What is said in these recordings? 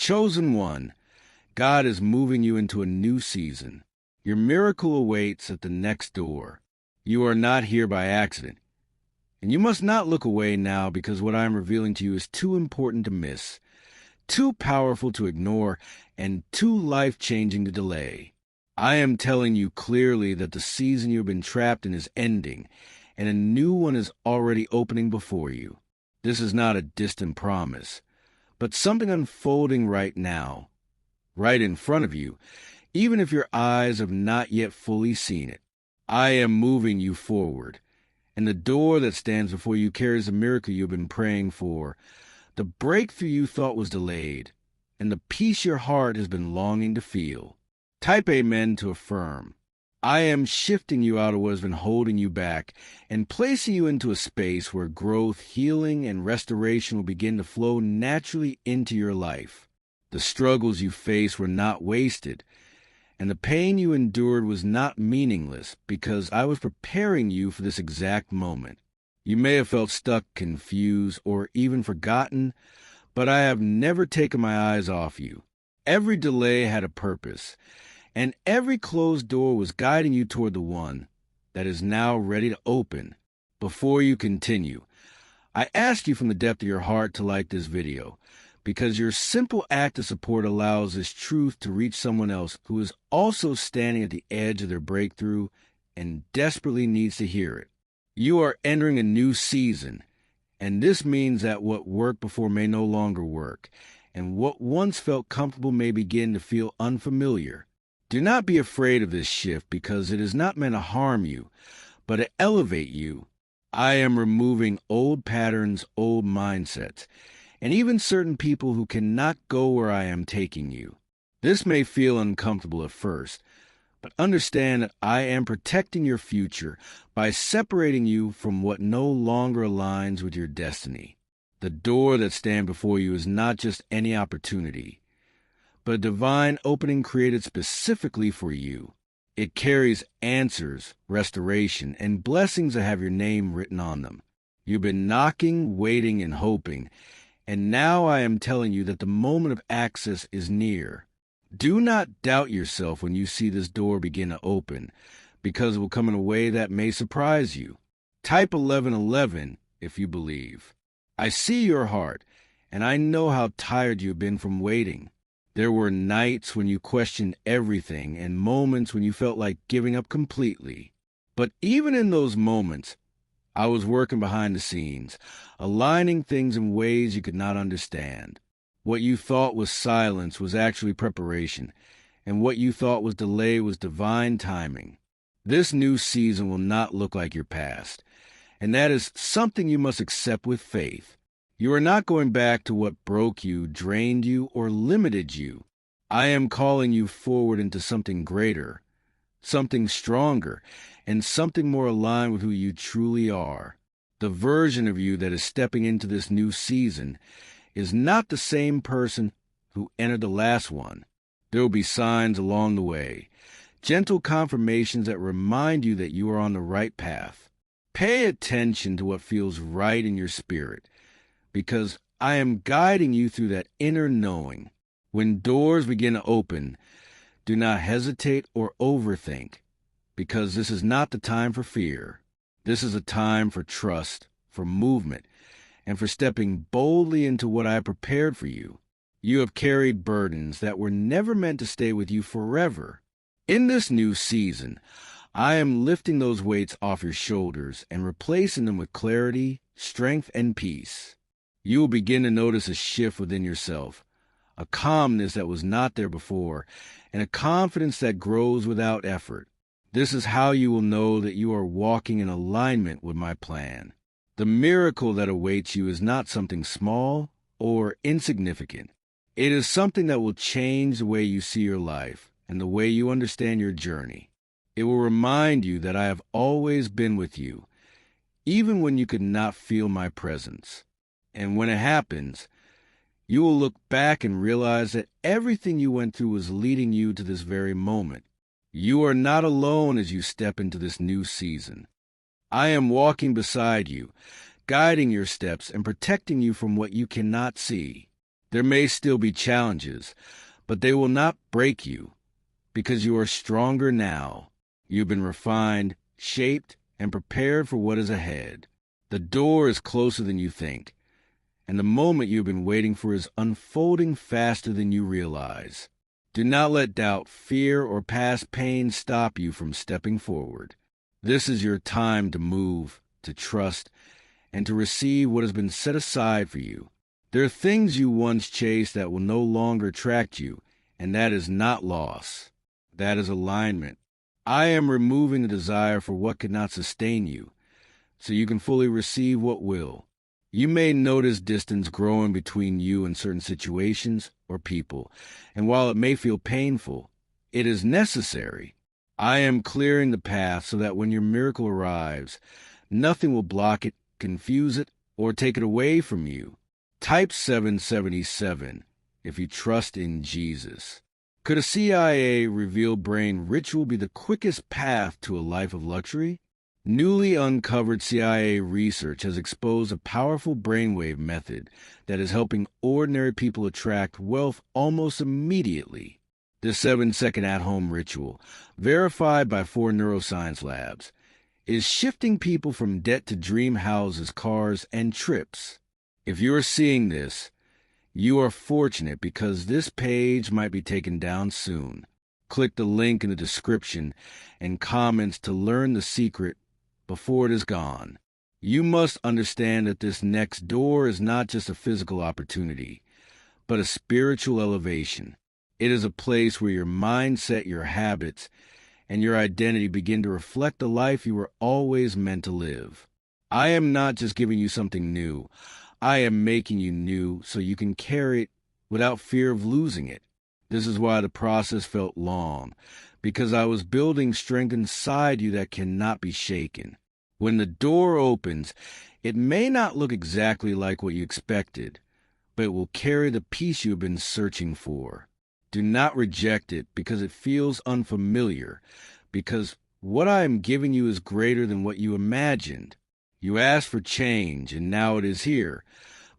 Chosen one, God is moving you into a new season. Your miracle awaits at the next door. You are not here by accident. And you must not look away now, because what I am revealing to you is too important to miss, too powerful to ignore, and too life-changing to delay. I am telling you clearly that the season you've been trapped in is ending, and a new one is already opening before you. This is not a distant promise, but something unfolding right now, right in front of you, even if your eyes have not yet fully seen it. I am moving you forward, and the door that stands before you carries the miracle you've been praying for, the breakthrough you thought was delayed, and the peace your heart has been longing to feel. Type amen to affirm. I am shifting you out of what has been holding you back and placing you into a space where growth, healing, and restoration will begin to flow naturally into your life. The struggles you faced were not wasted, and the pain you endured was not meaningless, because I was preparing you for this exact moment. You may have felt stuck, confused, or even forgotten, but I have never taken my eyes off you. Every delay had a purpose, and every closed door was guiding you toward the one that is now ready to open. Before you continue, I ask you from the depth of your heart to like this video, because your simple act of support allows this truth to reach someone else who is also standing at the edge of their breakthrough and desperately needs to hear it. You are entering a new season, and this means that what worked before may no longer work, and what once felt comfortable may begin to feel unfamiliar. Do not be afraid of this shift, because it is not meant to harm you, but to elevate you. I am removing old patterns, old mindsets, and even certain people who cannot go where I am taking you. This may feel uncomfortable at first, but understand that I am protecting your future by separating you from what no longer aligns with your destiny. The door that stands before you is not just any opportunity, but a divine opening created specifically for you. It carries answers, restoration, and blessings that have your name written on them. You've been knocking, waiting, and hoping, and now I am telling you that the moment of access is near. Do not doubt yourself when you see this door begin to open, because it will come in a way that may surprise you. Type 1111 if you believe. I see your heart, and I know how tired you've been from waiting. There were nights when you questioned everything and moments when you felt like giving up completely. But even in those moments, I was working behind the scenes, aligning things in ways you could not understand. What you thought was silence was actually preparation, and what you thought was delay was divine timing. This new season will not look like your past, and that is something you must accept with faith. You are not going back to what broke you, drained you, or limited you. I am calling you forward into something greater, something stronger, and something more aligned with who you truly are. The version of you that is stepping into this new season is not the same person who entered the last one. There will be signs along the way, gentle confirmations that remind you that you are on the right path. Pay attention to what feels right in your spirit, because I am guiding you through that inner knowing. When doors begin to open, do not hesitate or overthink, because this is not the time for fear. This is a time for trust, for movement, and for stepping boldly into what I prepared for you. You have carried burdens that were never meant to stay with you forever. In this new season, I am lifting those weights off your shoulders and replacing them with clarity, strength, and peace. You will begin to notice a shift within yourself, a calmness that was not there before, and a confidence that grows without effort. This is how you will know that you are walking in alignment with my plan. The miracle that awaits you is not something small or insignificant. It is something that will change the way you see your life and the way you understand your journey. It will remind you that I have always been with you, even when you could not feel my presence. And when it happens, you will look back and realize that everything you went through was leading you to this very moment. You are not alone as you step into this new season. I am walking beside you, guiding your steps and protecting you from what you cannot see. There may still be challenges, but they will not break you because you are stronger now. You've been refined, shaped, and prepared for what is ahead. The door is closer than you think, and the moment you've been waiting for is unfolding faster than you realize. Do not let doubt, fear, or past pain stop you from stepping forward. This is your time to move, to trust, and to receive what has been set aside for you. There are things you once chased that will no longer attract you, and that is not loss. That is alignment. I am removing the desire for what could not sustain you, so you can fully receive what will. You may notice distance growing between you and certain situations or people, and while it may feel painful, it is necessary. I am clearing the path so that when your miracle arrives, nothing will block it, confuse it, or take it away from you. Type 777 if you trust in Jesus. Could a CIA-revealed brain ritual be the quickest path to a life of luxury? Newly uncovered CIA research has exposed a powerful brainwave method that is helping ordinary people attract wealth almost immediately. This 7-second at-home ritual, verified by 4 neuroscience labs, is shifting people from debt to dream houses, cars, and trips. If you are seeing this, you are fortunate because this page might be taken down soon. Click the link in the description and comments to learn the secret before it is gone. You must understand that this next door is not just a physical opportunity, but a spiritual elevation. It is a place where your mindset, your habits, and your identity begin to reflect the life you were always meant to live. I am not just giving you something new. I am making you new so you can carry it without fear of losing it. This is why the process felt long, because I was building strength inside you that cannot be shaken. When the door opens, it may not look exactly like what you expected, but it will carry the peace you have been searching for. Do not reject it because it feels unfamiliar, because what I am giving you is greater than what you imagined. You asked for change, and now it is here.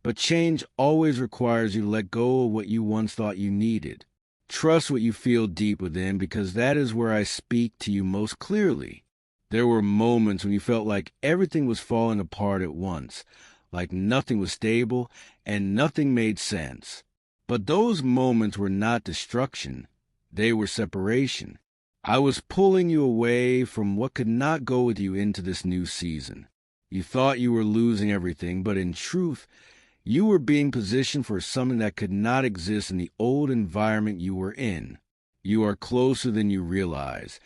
But change always requires you to let go of what you once thought you needed. Trust what you feel deep within, because that is where I speak to you most clearly. There were moments when you felt like everything was falling apart at once, like nothing was stable and nothing made sense. But those moments were not destruction. They were separation. I was pulling you away from what could not go with you into this new season. You thought you were losing everything, but in truth, you were being positioned for something that could not exist in the old environment you were in. You are closer than you realize,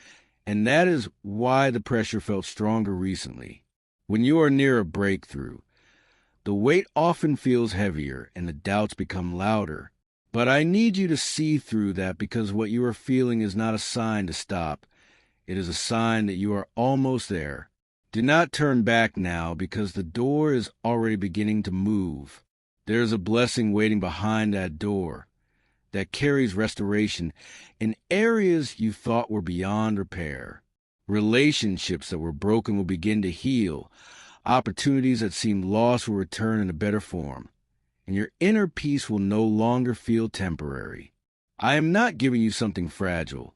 and that is why the pressure felt stronger recently. When you are near a breakthrough, the weight often feels heavier and the doubts become louder. But I need you to see through that, because what you are feeling is not a sign to stop. It is a sign that you are almost there. Do not turn back now, because the door is already beginning to move. There is a blessing waiting behind that door that carries restoration in areas you thought were beyond repair. Relationships that were broken will begin to heal. Opportunities that seemed lost will return in a better form. And your inner peace will no longer feel temporary. I am not giving you something fragile.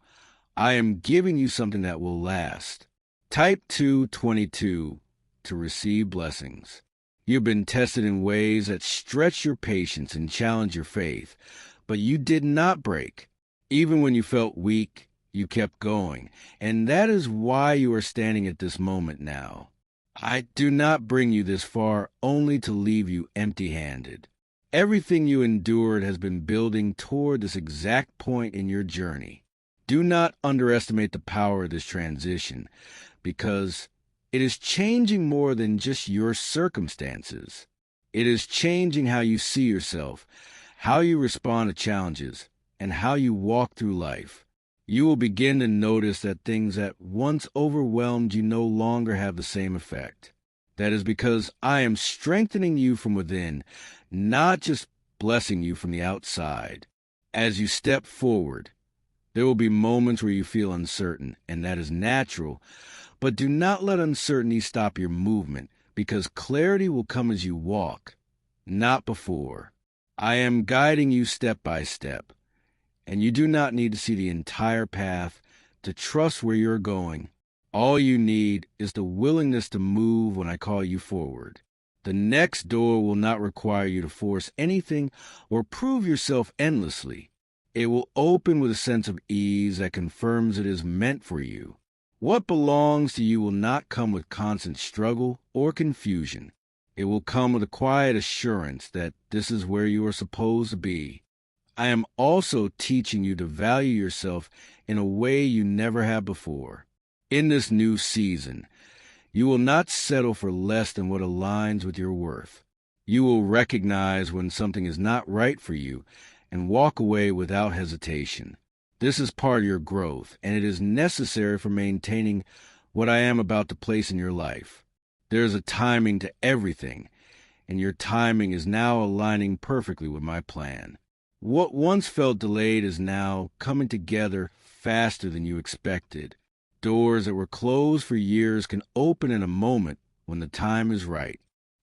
I am giving you something that will last. Type 222 to receive blessings. You've been tested in ways that stretch your patience and challenge your faith, but you did not break. Even when you felt weak, you kept going, and that is why you are standing at this moment now. I do not bring you this far only to leave you empty-handed. Everything you endured has been building toward this exact point in your journey. Do not underestimate the power of this transition, because it is changing more than just your circumstances. It is changing how you see yourself, how you respond to challenges, and how you walk through life. You will begin to notice that things that once overwhelmed you no longer have the same effect. That is because I am strengthening you from within, not just blessing you from the outside. As you step forward, there will be moments where you feel uncertain, and that is natural, but do not let uncertainty stop your movement, because clarity will come as you walk, not before. I am guiding you step by step, and you do not need to see the entire path to trust where you're going. All you need is the willingness to move when I call you forward. The next door will not require you to force anything or prove yourself endlessly. It will open with a sense of ease that confirms it is meant for you. What belongs to you will not come with constant struggle or confusion. It will come with a quiet assurance that this is where you are supposed to be. I am also teaching you to value yourself in a way you never have before. In this new season, you will not settle for less than what aligns with your worth. You will recognize when something is not right for you and walk away without hesitation. This is part of your growth, and it is necessary for maintaining what I am about to place in your life. There is a timing to everything, and your timing is now aligning perfectly with my plan. What once felt delayed is now coming together faster than you expected. Doors that were closed for years can open in a moment when the time is right.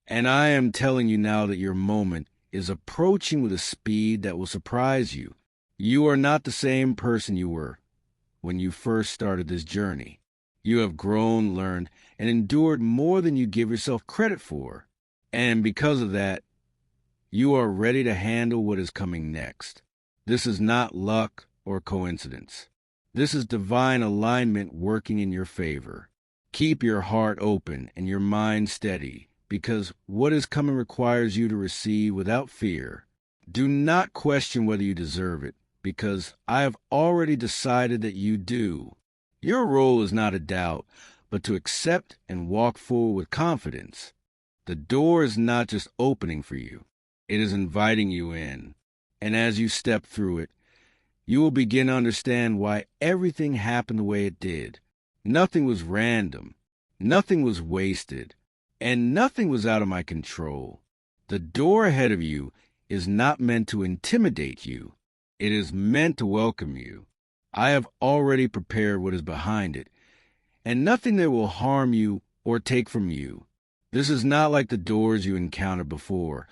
And I am telling you now that your moment is approaching with a speed that will surprise you. You are not the same person you were when you first started this journey. You have grown, learned, and endured more than you give yourself credit for. And because of that, you are ready to handle what is coming next. This is not luck or coincidence. This is divine alignment working in your favor. Keep your heart open and your mind steady, because what is coming requires you to receive without fear. Do not question whether you deserve it, because I have already decided that you do. Your role is not a doubt, but to accept and walk forward with confidence. The door is not just opening for you, it is inviting you in. And as you step through it, you will begin to understand why everything happened the way it did. Nothing was random, nothing was wasted, and nothing was out of my control. The door ahead of you is not meant to intimidate you. It is meant to welcome you. I have already prepared what is behind it, and nothing that will harm you or take from you. This is not like the doors you encountered before,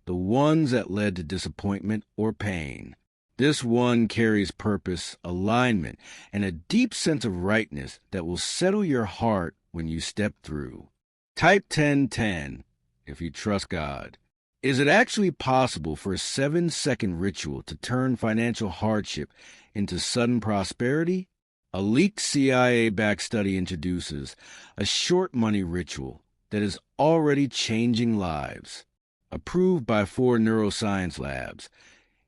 the ones that led to disappointment or pain. This one carries purpose, alignment, and a deep sense of rightness that will settle your heart when you step through. Type 1010 if you trust God. Is it actually possible for a 7-second ritual to turn financial hardship into sudden prosperity? A leaked CIA-backed study introduces a short money ritual that is already changing lives. Approved by 4 neuroscience labs,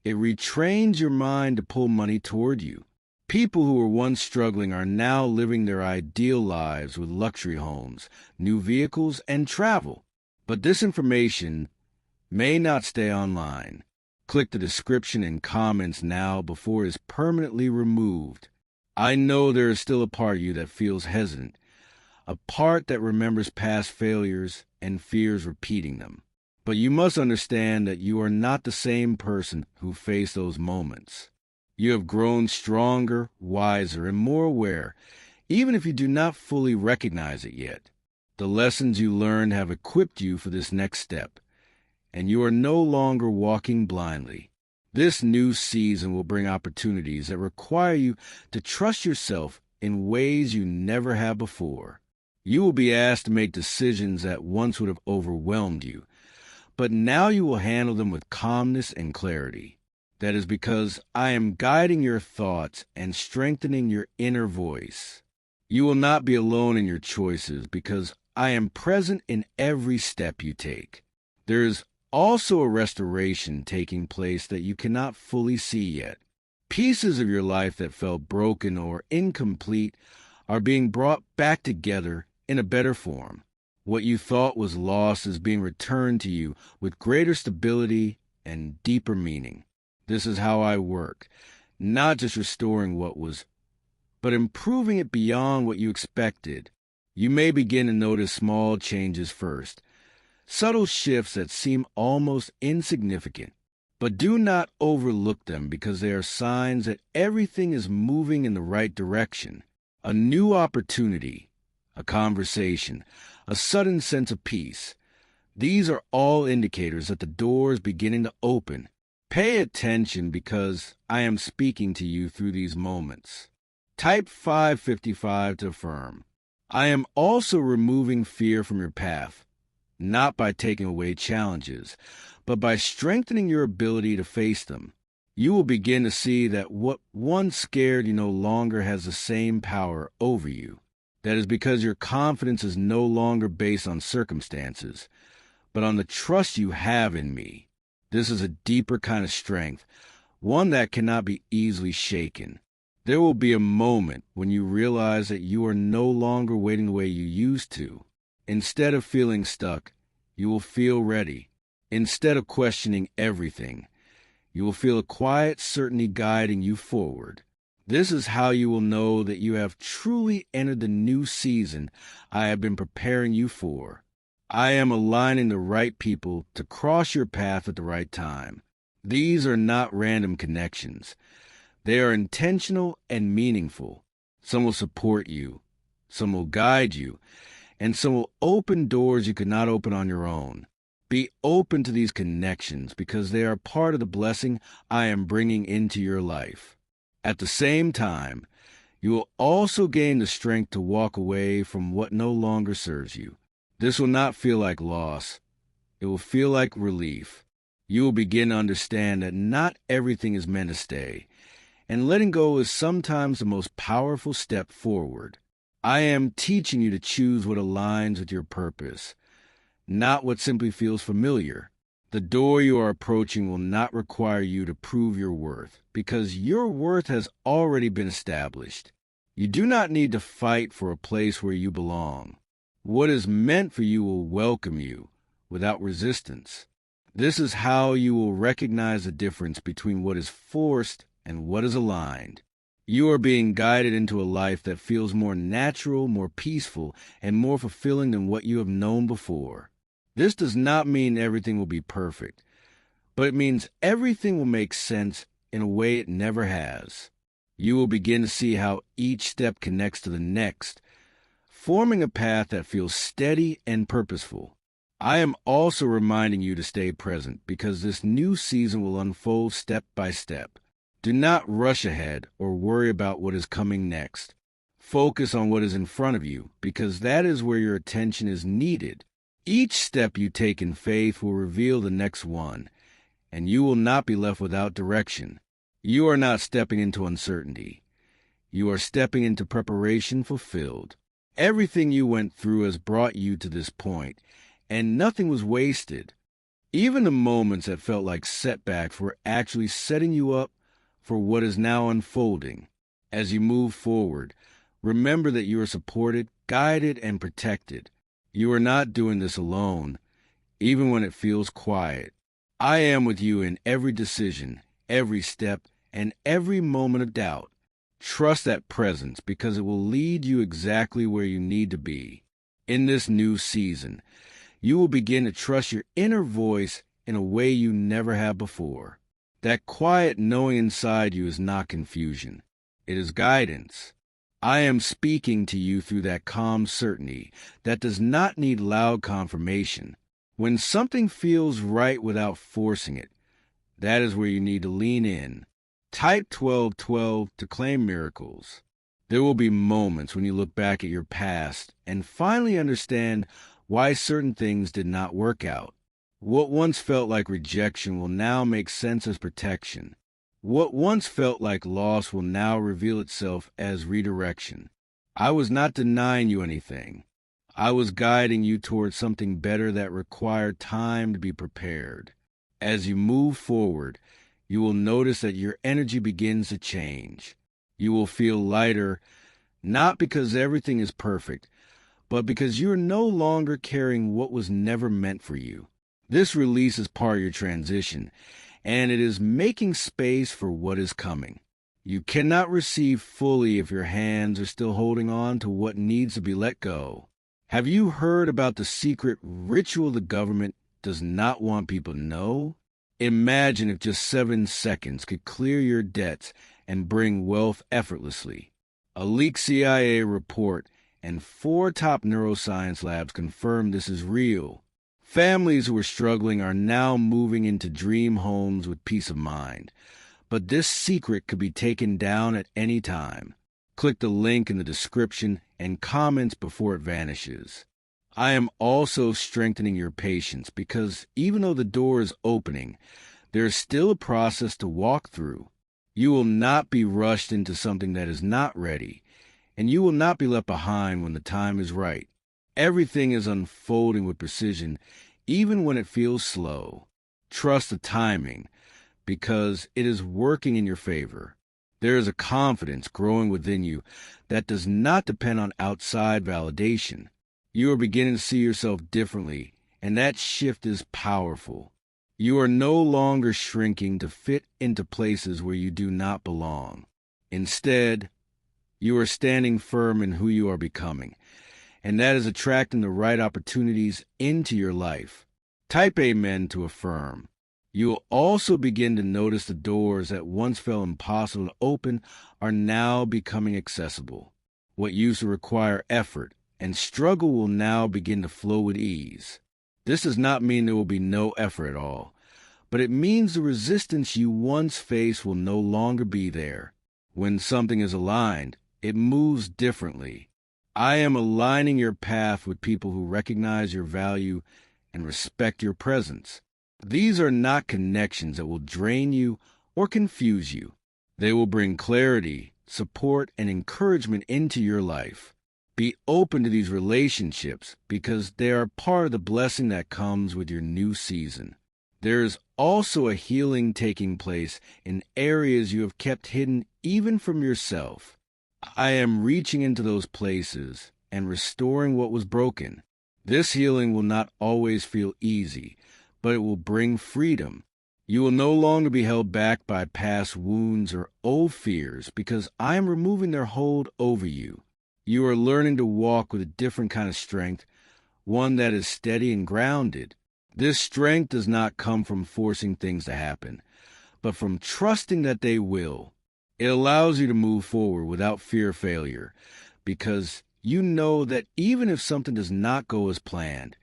it retrains your mind to pull money toward you. People who were once struggling are now living their ideal lives with luxury homes, new vehicles, and travel. But this information may not stay online. Click the description and comments now before it is permanently removed. I know there is still a part of you that feels hesitant, a part that remembers past failures and fears repeating them. But you must understand that you are not the same person who faced those moments. You have grown stronger, wiser, and more aware, even if you do not fully recognize it yet. The lessons you learned have equipped you for this next step, and you are no longer walking blindly. This new season will bring opportunities that require you to trust yourself in ways you never have before. You will be asked to make decisions that once would have overwhelmed you, but now you will handle them with calmness and clarity. That is because I am guiding your thoughts and strengthening your inner voice. You will not be alone in your choices because I am present in every step you take. There is also a restoration taking place that you cannot fully see yet. Pieces of your life that felt broken or incomplete are being brought back together in a better form. What you thought was lost is being returned to you with greater stability and deeper meaning. This is how I work, not just restoring what was, but improving it beyond what you expected. You may begin to notice small changes first, subtle shifts that seem almost insignificant, but do not overlook them because they are signs that everything is moving in the right direction. A new opportunity, a conversation, a sudden sense of peace. These are all indicators that the door is beginning to open Pay attention because I am speaking to you through these moments. Type 555 to affirm. I am also removing fear from your path, not by taking away challenges, but by strengthening your ability to face them. You will begin to see that what once scared you no longer has the same power over you. That is because your confidence is no longer based on circumstances, but on the trust you have in me. This is a deeper kind of strength, one that cannot be easily shaken. There will be a moment when you realize that you are no longer waiting the way you used to. Instead of feeling stuck, you will feel ready. Instead of questioning everything, you will feel a quiet certainty guiding you forward. This is how you will know that you have truly entered the new season I have been preparing you for. I am aligning the right people to cross your path at the right time. These are not random connections. They are intentional and meaningful. Some will support you, some will guide you, and some will open doors you could not open on your own. Be open to these connections because they are part of the blessing I am bringing into your life. At the same time, you will also gain the strength to walk away from what no longer serves you. This will not feel like loss. It will feel like relief. You will begin to understand that not everything is meant to stay, and letting go is sometimes the most powerful step forward. I am teaching you to choose what aligns with your purpose, not what simply feels familiar. The door you are approaching will not require you to prove your worth, because your worth has already been established. You do not need to fight for a place where you belong. What is meant for you will welcome you without resistance. This is how you will recognize the difference between what is forced and what is aligned. You are being guided into a life that feels more natural, more peaceful, and more fulfilling than what you have known before. This does not mean everything will be perfect, but it means everything will make sense in a way it never has. You will begin to see how each step connects to the next, forming a path that feels steady and purposeful. I am also reminding you to stay present because this new season will unfold step by step. Do not rush ahead or worry about what is coming next. Focus on what is in front of you because that is where your attention is needed. Each step you take in faith will reveal the next one, and you will not be left without direction. You are not stepping into uncertainty. You are stepping into preparation fulfilled. Everything you went through has brought you to this point, and nothing was wasted. Even the moments that felt like setbacks were actually setting you up for what is now unfolding. As you move forward, remember that you are supported, guided, and protected. You are not doing this alone, even when it feels quiet. I am with you in every decision, every step, and every moment of doubt. Trust that presence because it will lead you exactly where you need to be. In this new season, you will begin to trust your inner voice in a way you never have before. That quiet knowing inside you is not confusion. It is guidance. I am speaking to you through that calm certainty that does not need loud confirmation. When something feels right without forcing it, that is where you need to lean in. Type 1212 to claim miracles. There will be moments when you look back at your past and finally understand why certain things did not work out. What once felt like rejection will now make sense as protection. What once felt like loss will now reveal itself as redirection. I was not denying you anything. I was guiding you towards something better that required time to be prepared. As you move forward, you will notice that your energy begins to change. You will feel lighter, not because everything is perfect, but because you are no longer carrying what was never meant for you. This release is part of your transition, and it is making space for what is coming. You cannot receive fully if your hands are still holding on to what needs to be let go. Have you heard about the secret ritual the government does not want people to know? Imagine if just 7 seconds could clear your debts and bring wealth effortlessly. A leaked CIA report and 4 top neuroscience labs confirm this is real. Families who are struggling are now moving into dream homes with peace of mind. But this secret could be taken down at any time. Click the link in the description and comments before it vanishes. I am also strengthening your patience because even though the door is opening, there is still a process to walk through. You will not be rushed into something that is not ready, and you will not be left behind when the time is right. Everything is unfolding with precision, even when it feels slow. Trust the timing, because it is working in your favor. There is a confidence growing within you that does not depend on outside validation. You are beginning to see yourself differently, and that shift is powerful. You are no longer shrinking to fit into places where you do not belong. Instead, you are standing firm in who you are becoming, and that is attracting the right opportunities into your life. Type amen to affirm. You will also begin to notice the doors that once felt impossible to open are now becoming accessible. What used to require effort and struggle will now begin to flow with ease. This does not mean there will be no effort at all, but it means the resistance you once faced will no longer be there. When something is aligned, it moves differently. I am aligning your path with people who recognize your value and respect your presence. These are not connections that will drain you or confuse you. They will bring clarity, support, and encouragement into your life. Be open to these relationships because they are part of the blessing that comes with your new season. There is also a healing taking place in areas you have kept hidden even from yourself. I am reaching into those places and restoring what was broken. This healing will not always feel easy, but it will bring freedom. You will no longer be held back by past wounds or old fears because I am removing their hold over you. You are learning to walk with a different kind of strength, one that is steady and grounded. This strength does not come from forcing things to happen, but from trusting that they will. It allows you to move forward without fear of failure, because you know that even if something does not go as planned,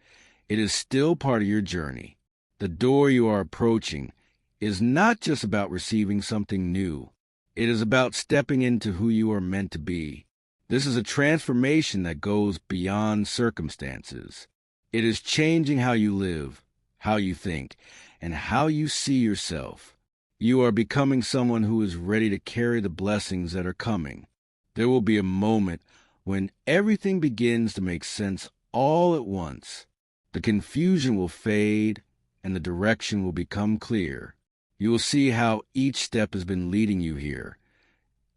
it is still part of your journey. The door you are approaching is not just about receiving something new. It is about stepping into who you are meant to be. This is a transformation that goes beyond circumstances. It is changing how you live, how you think, and how you see yourself. You are becoming someone who is ready to carry the blessings that are coming. There will be a moment when everything begins to make sense all at once. The confusion will fade, and the direction will become clear. You will see how each step has been leading you here,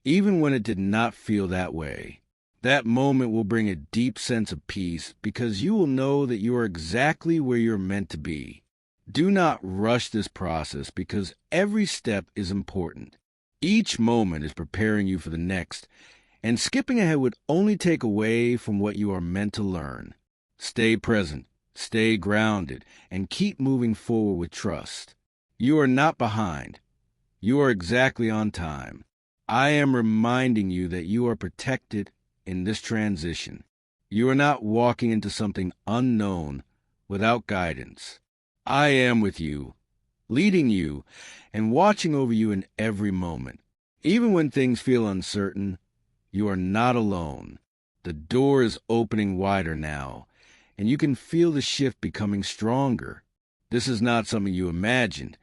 even when it did not feel that way. That moment will bring a deep sense of peace because you will know that you are exactly where you're meant to be. Do not rush this process because every step is important. Each moment is preparing you for the next, and skipping ahead would only take away from what you are meant to learn. Stay present, stay grounded, and keep moving forward with trust. You are not behind. You are exactly on time. I am reminding you that you are protected in this transition. You are not walking into something unknown without guidance. I am with you, leading you, and watching over you in every moment. Even when things feel uncertain, you are not alone. The door is opening wider now, and you can feel the shift becoming stronger. This is not something you imagined.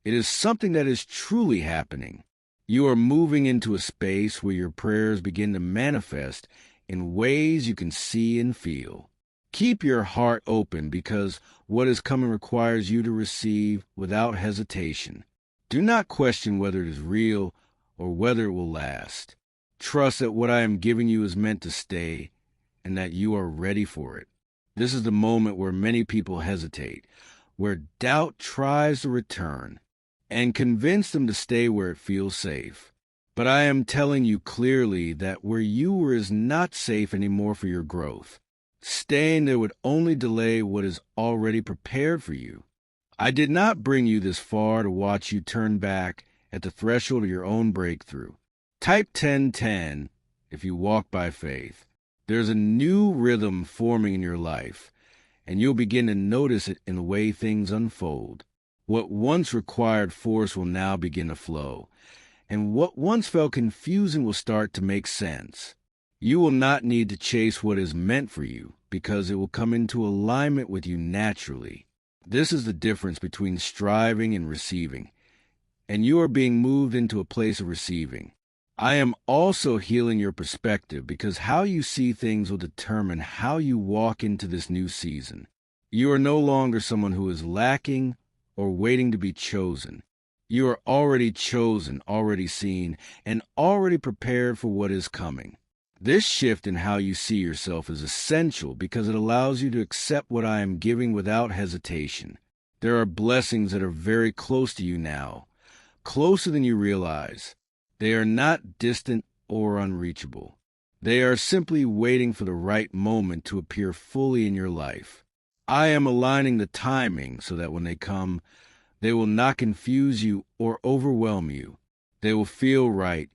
It is something that is truly happening. You are moving into a space where your prayers begin to manifest in ways you can see and feel. Keep your heart open because what is coming requires you to receive without hesitation. Do not question whether it is real or whether it will last. Trust that what I am giving you is meant to stay and that you are ready for it. This is the moment where many people hesitate, where doubt tries to return and convince them to stay where it feels safe. But I am telling you clearly that where you were is not safe anymore for your growth. Staying there would only delay what is already prepared for you. I did not bring you this far to watch you turn back at the threshold of your own breakthrough. Type 1010 if you walk by faith. There's a new rhythm forming in your life, and you'll begin to notice it in the way things unfold. What once required force will now begin to flow, and what once felt confusing will start to make sense. You will not need to chase what is meant for you, because it will come into alignment with you naturally. This is the difference between striving and receiving, and you are being moved into a place of receiving. I am also healing your perspective, because how you see things will determine how you walk into this new season. You are no longer someone who is lacking or waiting to be chosen. You are already chosen, already seen, and already prepared for what is coming. This shift in how you see yourself is essential because it allows you to accept what I am giving without hesitation. There are blessings that are very close to you now, closer than you realize. They are not distant or unreachable. They are simply waiting for the right moment to appear fully in your life. I am aligning the timing so that when they come, they will not confuse you or overwhelm you. They will feel right,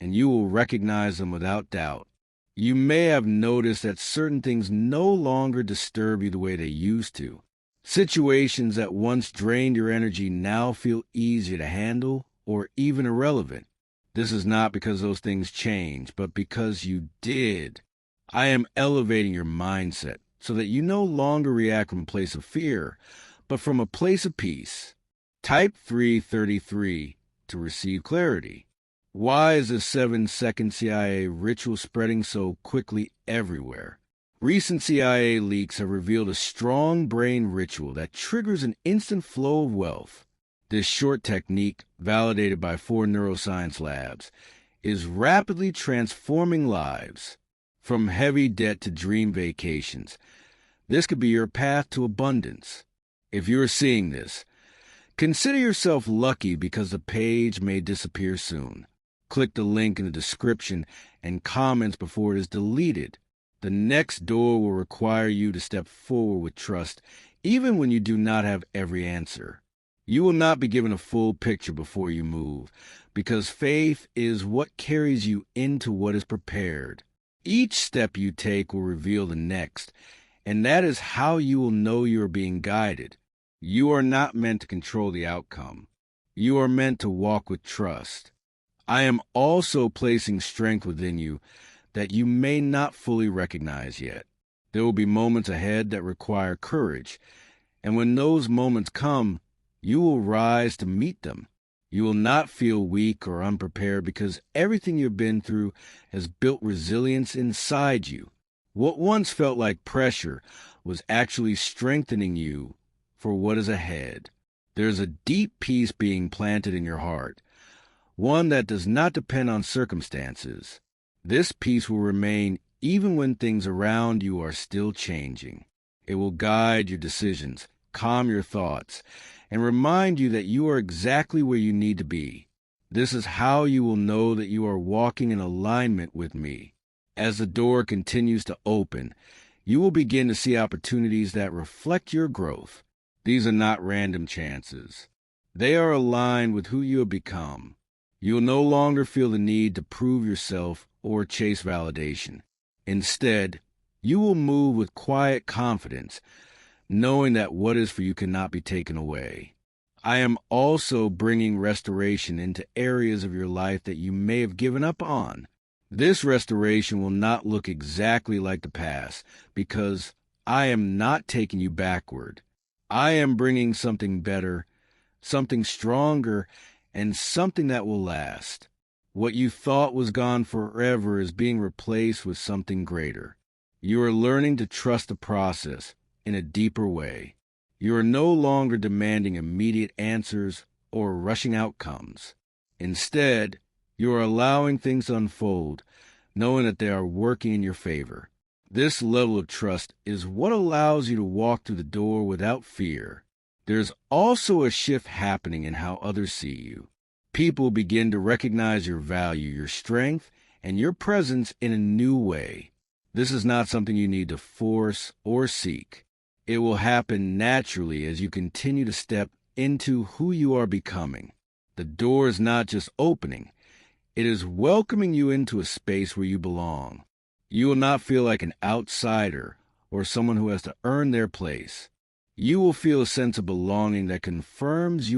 and you will recognize them without doubt. You may have noticed that certain things no longer disturb you the way they used to. Situations that once drained your energy now feel easier to handle or even irrelevant. This is not because those things change, but because you did. I am elevating your mindset so that you no longer react from a place of fear, but from a place of peace. Type 333 to receive clarity. Why is the 7-second CIA ritual spreading so quickly everywhere? Recent CIA leaks have revealed a strong brain ritual that triggers an instant flow of wealth. This short technique, validated by 4 neuroscience labs, is rapidly transforming lives. From heavy debt to dream vacations, this could be your path to abundance. If you're seeing this, consider yourself lucky because the page may disappear soon. Click the link in the description and comments before it is deleted. The next door will require you to step forward with trust, even when you do not have every answer. You will not be given a full picture before you move, because faith is what carries you into what is prepared. Each step you take will reveal the next, and that is how you will know you are being guided. You are not meant to control the outcome. You are meant to walk with trust. I am also placing strength within you that you may not fully recognize yet. There will be moments ahead that require courage, and when those moments come, you will rise to meet them. You will not feel weak or unprepared because everything you've been through has built resilience inside you. What once felt like pressure was actually strengthening you for what is ahead. There's a deep peace being planted in your heart, one that does not depend on circumstances. This peace will remain even when things around you are still changing. It will guide your decisions, calm your thoughts, and remind you that you are exactly where you need to be. This is how you will know that you are walking in alignment with me. As the door continues to open, you will begin to see opportunities that reflect your growth. These are not random chances. They are aligned with who you have become. You will no longer feel the need to prove yourself or chase validation. Instead, you will move with quiet confidence, knowing that what is for you cannot be taken away. I am also bringing restoration into areas of your life that you may have given up on. This restoration will not look exactly like the past, because I am not taking you backward. I am bringing something better, something stronger, and something that will last. What you thought was gone forever is being replaced with something greater. You are learning to trust the process in a deeper way. You are no longer demanding immediate answers or rushing outcomes. Instead, you are allowing things to unfold, knowing that they are working in your favor. This level of trust is what allows you to walk through the door without fear. There's also a shift happening in how others see you. People begin to recognize your value, your strength, and your presence in a new way. This is not something you need to force or seek. It will happen naturally as you continue to step into who you are becoming. The door is not just opening, it is welcoming you into a space where you belong. You will not feel like an outsider or someone who has to earn their place. You will feel a sense of belonging that confirms you